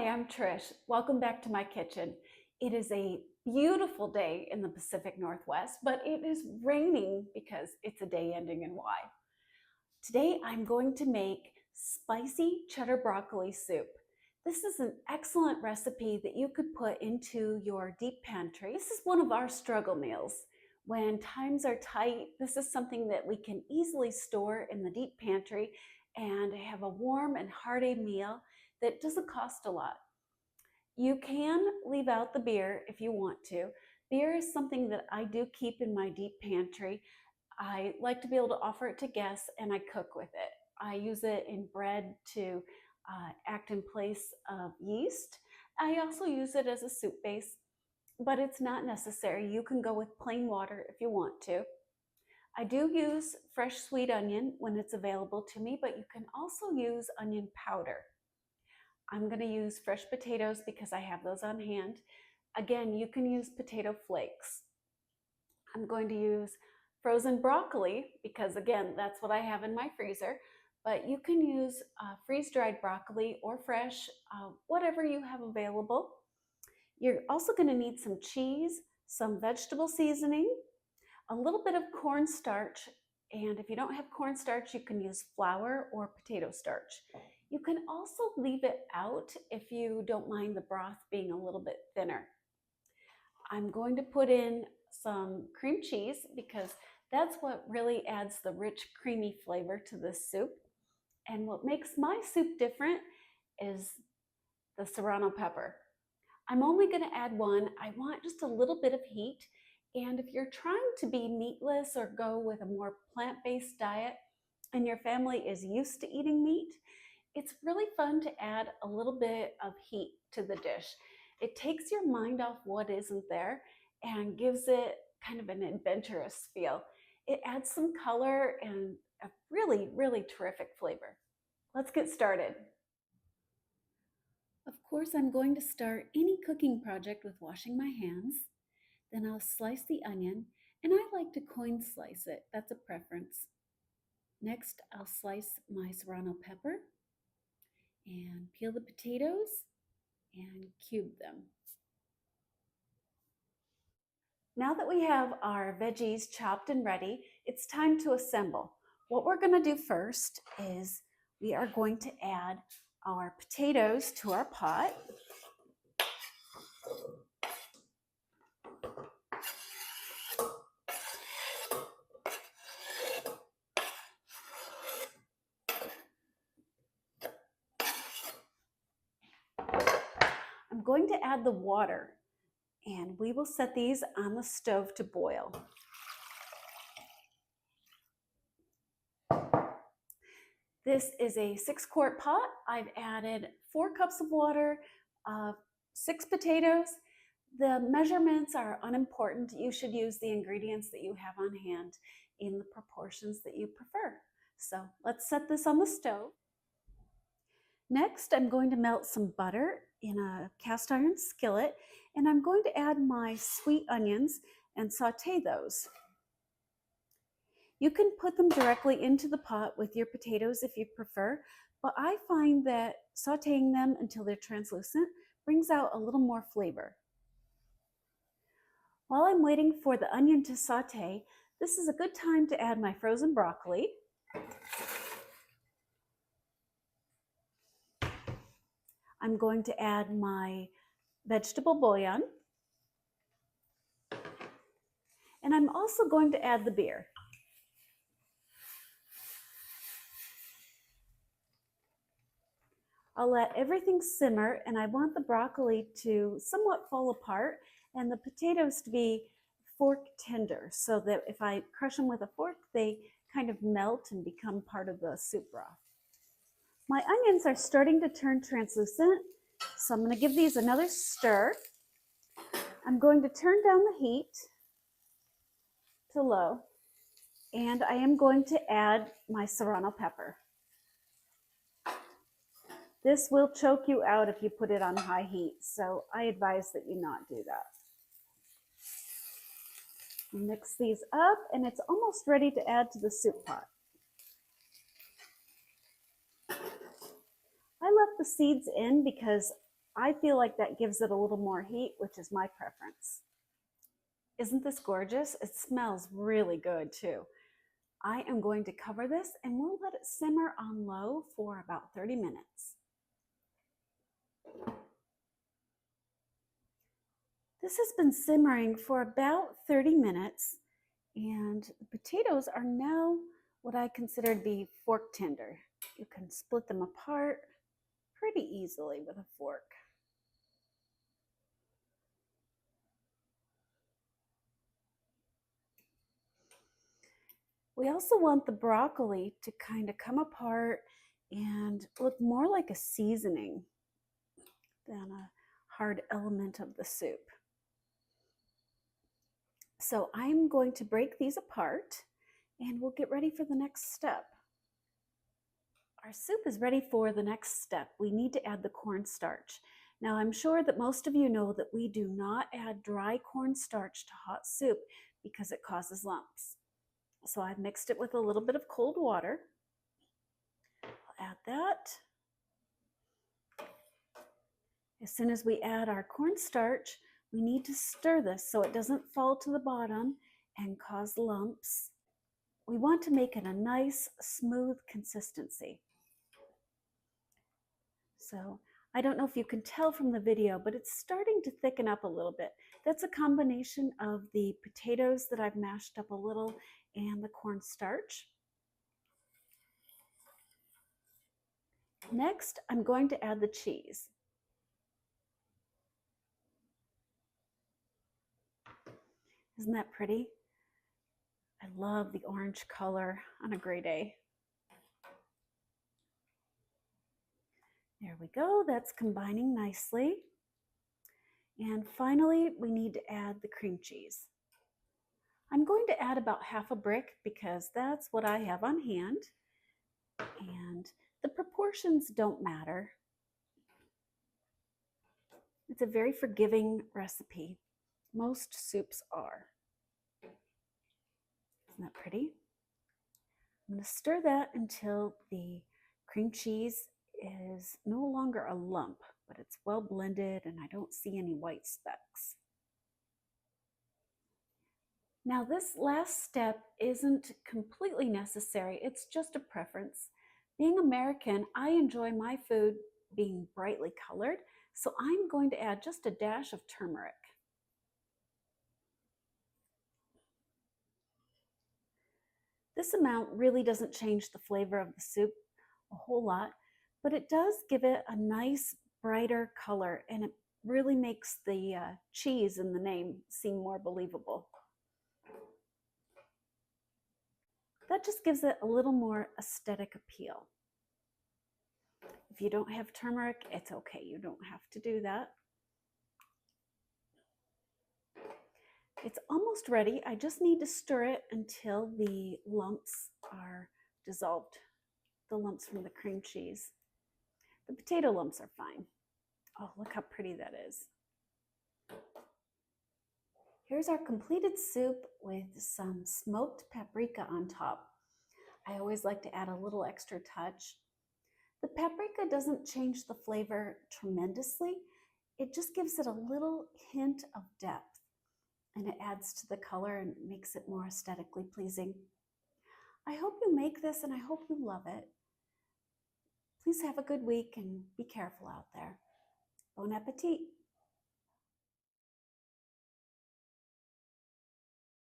Hi, I'm Trish. Welcome back to my kitchen. It is a beautiful day in the Pacific Northwest, but it is raining because it's a day ending in Y. Today I'm going to make spicy cheddar broccoli soup. This is an excellent recipe that you could put into your deep pantry. This is one of our struggle meals. When times are tight, this is something that we can easily store in the deep pantry and have a warm and hearty meal that doesn't cost a lot. You can leave out the beer if you want to. Beer is something that I do keep in my deep pantry. I like to be able to offer it to guests and I cook with it. I use it in bread to act in place of yeast. I also use it as a soup base, but it's not necessary. You can go with plain water if you want to. I do use fresh sweet onion when it's available to me, but you can also use onion powder. I'm going to use fresh potatoes because I have those on hand. Again, you can use potato flakes. I'm going to use frozen broccoli because, again, that's what I have in my freezer. But you can use freeze-dried broccoli or fresh, whatever you have available. You're also going to need some cheese, some vegetable seasoning, a little bit of cornstarch, and if you don't have cornstarch, you can use flour or potato starch. You can also leave it out if you don't mind the broth being a little bit thinner. I'm going to put in some cream cheese because that's what really adds the rich, creamy flavor to this soup. And what makes my soup different is the serrano pepper. I'm only going to add one. I want just a little bit of heat. And if you're trying to be meatless or go with a more plant-based diet and your family is used to eating meat, it's really fun to add a little bit of heat to the dish. It takes your mind off what isn't there and gives it kind of an adventurous feel. It adds some color and a really, really terrific flavor. Let's get started. Of course, I'm going to start any cooking project with washing my hands. Then I'll slice the onion, and I like to coin slice it. That's a preference. Next, I'll slice my serrano pepper and peel the potatoes and cube them. Now that we have our veggies chopped and ready, it's time to assemble. What we're going to do first is we are going to add our potatoes to our pot. I'm going to add the water, and we will set these on the stove to boil. This is a 6-quart pot. I've added 4 cups of water, 6 potatoes. The measurements are unimportant. You should use the ingredients that you have on hand in the proportions that you prefer. So let's set this on the stove. Next, I'm going to melt some butter in a cast iron skillet, and I'm going to add my sweet onions and saute those. You can put them directly into the pot with your potatoes if you prefer, but I find that sauteing them until they're translucent brings out a little more flavor. While I'm waiting for the onion to saute, this is a good time to add my frozen broccoli. I'm going to add my vegetable bouillon. And I'm also going to add the beer. I'll let everything simmer, and I want the broccoli to somewhat fall apart and the potatoes to be fork tender so that if I crush them with a fork, they kind of melt and become part of the soup broth. My onions are starting to turn translucent, so I'm going to give these another stir. I'm going to turn down the heat to low, and I am going to add my serrano pepper. This will choke you out if you put it on high heat, so I advise that you not do that. Mix these up, and it's almost ready to add to the soup pot. I left the seeds in because I feel like that gives it a little more heat, which is my preference. Isn't this gorgeous? It smells really good too. I am going to cover this and we'll let it simmer on low for about 30 minutes. This has been simmering for about 30 minutes and the potatoes are now what I consider to be fork tender. You can split them apart pretty easily with a fork. We also want the broccoli to kind of come apart and look more like a seasoning than a hard element of the soup. So I'm going to break these apart and we'll get ready for the next step. Our soup is ready for the next step. We need to add the cornstarch. Now I'm sure that most of you know that we do not add dry cornstarch to hot soup because it causes lumps. So I've mixed it with a little bit of cold water. I'll add that. As soon as we add our cornstarch, we need to stir this so it doesn't fall to the bottom and cause lumps. We want to make it a nice, smooth consistency. So I don't know if you can tell from the video, but it's starting to thicken up a little bit. That's a combination of the potatoes that I've mashed up a little and the cornstarch. Next, I'm going to add the cheese. Isn't that pretty? I love the orange color on a gray day. There we go, that's combining nicely. And finally, we need to add the cream cheese. I'm going to add about half a brick because that's what I have on hand. And the proportions don't matter. It's a very forgiving recipe. Most soups are. Isn't that pretty? I'm going to stir that until the cream cheese is no longer a lump, but it's well blended and I don't see any white specks. Now this last step isn't completely necessary, it's just a preference. Being American, I enjoy my food being brightly colored, so I'm going to add just a dash of turmeric. This amount really doesn't change the flavor of the soup a whole lot, but it does give it a nice brighter color and it really makes the cheese in the name seem more believable. That just gives it a little more aesthetic appeal. If you don't have turmeric, it's okay. You don't have to do that. It's almost ready. I just need to stir it until the lumps are dissolved, the lumps from the cream cheese. The potato lumps are fine. Oh, look how pretty that is. Here's our completed soup with some smoked paprika on top. I always like to add a little extra touch. The paprika doesn't change the flavor tremendously. It just gives it a little hint of depth and it adds to the color and makes it more aesthetically pleasing. I hope you make this and I hope you love it. Please have a good week and be careful out there. Bon appetit.